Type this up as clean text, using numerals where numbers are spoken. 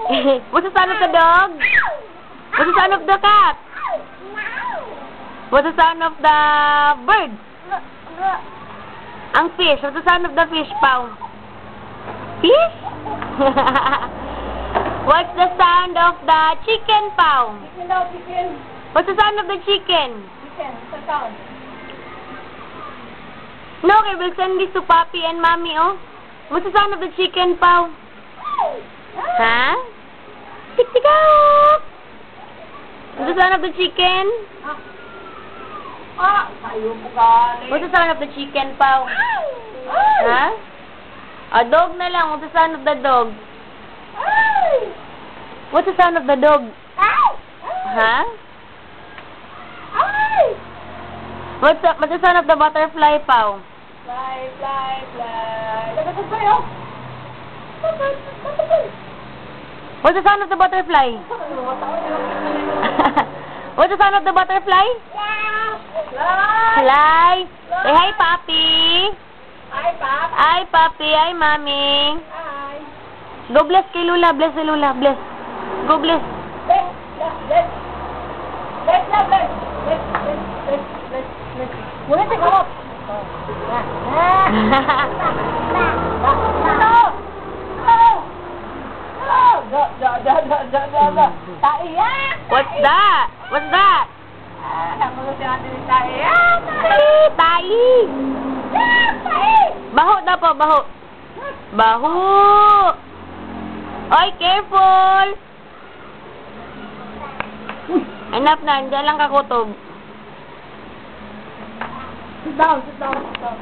What's the sound of the dog? What's the sound of the cat? What's the sound of the bird? Ang fish. What's the sound of the fish, Pao? Fish? What's the sound of the chicken, Pao? Chicken daw, chicken. What's the sound of the chicken? Chicken, what's the sound? No, okay, we'll send this to Papi and Mommy, oh. What's the sound of the chicken, Pao? Huh? Tik-tik-ok! What's the sound of the chicken? Tayo po galing. What's the sound of the chicken, Pao? Huh? A dog na lang. What's the sound of the dog? What's the sound of the dog? Huh? What's the sound of the butterfly, Pao? Fly, fly, fly. Nagkakasay, oh. What's the sound of the butterfly? What's the sound of the butterfly? Fly. Say hi, Papi. Hi, Pap. Hi, Papi. Hi, Mommy. Hi. Go bless kay Lula. Bless kay Lula. Bless. Go bless. Bless, bless, bless. Bless, bless, bless. Bless, bless, bless, bless, bless. Muna siya kamot. What's that? What's that? Tai. Baho na po, baho. Baho. Oy, careful. Enough na, hindi lang kakutob. Sit down, sit down, sit down.